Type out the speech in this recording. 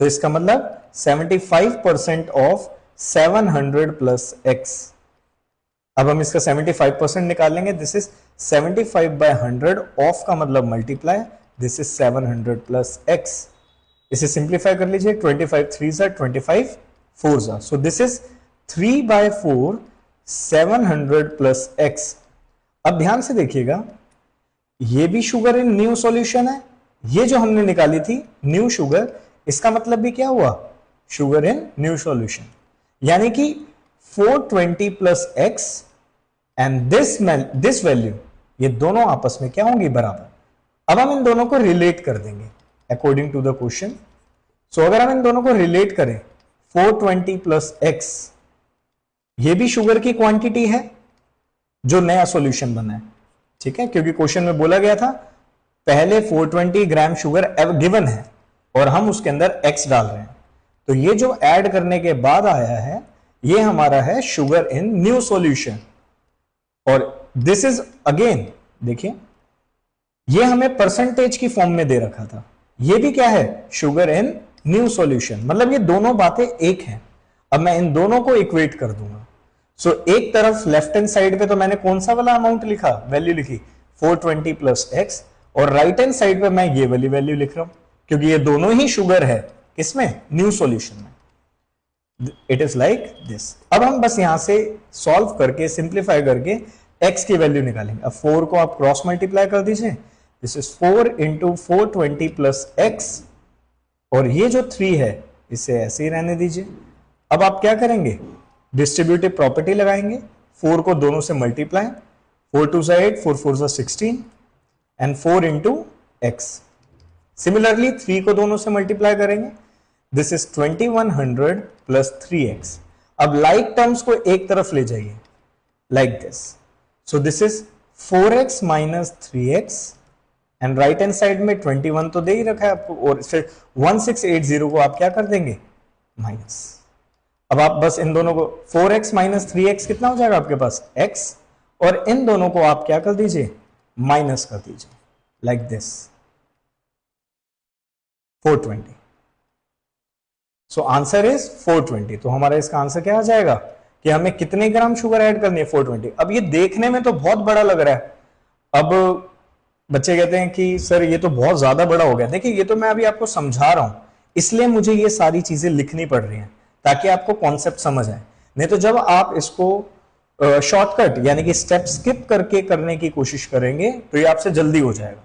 तो इसका मतलब 75% ऑफ 700 प्लस x। अब हम इसका 75% निकालेंगे। दिस इज 75/100 ऑफ का मतलब multiply, this is 700 plus x। इसे सिंप्लीफाई कर लीजिए, 25 3 25 4 so this is 3/4 700 plus x। अब ध्यान से देखिएगा, ये भी शुगर इन न्यू सॉल्यूशन है, ये जो हमने निकाली थी न्यू शुगर, इसका मतलब भी क्या हुआ, शुगर इन न्यू सॉल्यूशन। यानी कि 420 plus x and this value, ये दोनों आपस में क्या होंगी, बराबर। अब हम इन दोनों को रिलेट कर देंगे अकॉर्डिंग टू द क्वेश्चन। सो अगर हम इन दोनों को रिलेट करें, 420 प्लस x, ये भी शुगर की क्वांटिटी है जो नया सॉल्यूशन बना है, ठीक है, क्योंकि क्वेश्चन में बोला गया था पहले 420 ग्राम शुगर गिवन है और हम उसके अंदर x डाल रहे हैं, तो ये जो ऐड करने के बाद आया है ये हमारा है शुगर इन न्यू सॉल्यूशन। और दिस इज अगेन, देखिए ये हमें परसेंटेज की फॉर्म में दे रखा था, ये भी क्या है, शुगर इन न्यू सॉल्यूशन, मतलब ये दोनों बातें एक हैं। अब मैं इन दोनों को इक्वेट कर दूंगा। सो एक तरफ लेफ्ट हैंड साइड पे तो मैंने कौन सा वाला अमाउंट लिखा, वैल्यू लिखी 420 प्लस x, और राइट हैंड साइड पे मैं ये वाली वैल्यू लिख रहा हूं, क्योंकि ये दोनों ही शुगर है किसमें, न्यू सॉल्यूशन में। It is like this. अब हम बस यहां से सॉल्व करके सिंप्लीफाई करके x की वैल्यू निकालेंगे। अब 4 को आप क्रॉस मल्टीप्लाई कर दीजिए, this is 4 into 420 plus x, और ये जो 3 है इसे ऐसे ही रहने दीजिए। अब आप क्या करेंगे, डिस्ट्रीब्यूटिव प्रॉपर्टी लगाएंगे, 4 को दोनों से multiply, 4 2 8, 4 4 16 and 4 into x। Similarly 3 को दोनों से मल्टीप्लाई करेंगे, दिस इज 2100 प्लस 3x। अब लाइक टर्म्स को एक तरफ ले जाइए like this, so this is 4x minus 3x, and right hand side में 21 तो दे ही रखा है आपको, और फिर 1680 को आप क्या कर देंगे, माइनस। अब आप बस इन दोनों को 4x माइनस 3x कितना हो जाएगा आपके पास, x, और इन दोनों को आप क्या कर दीजिए, माइनस कर दीजिए like this 420। So answer is 420। तो हमारा इसका आंसर क्या आ जाएगा कि हमें कितने ग्राम शुगर ऐड करनी है, 420। अब ये देखने में तो बहुत बड़ा लग रहा है। अब बच्चे कहते हैं कि सर ये तो बहुत ज्यादा बड़ा हो गया। देखिए ये तो मैं अभी आपको समझा रहा हूं, इसलिए मुझे ये सारी चीजें लिखनी पड़ रही हैं ताकि आपको कॉन्सेप्ट समझ आए। नहीं तो जब आप इसको शॉर्टकट यानी कि स्टेप स्किप करके करने की कोशिश करेंगे तो ये आपसे जल्दी हो जाएगा।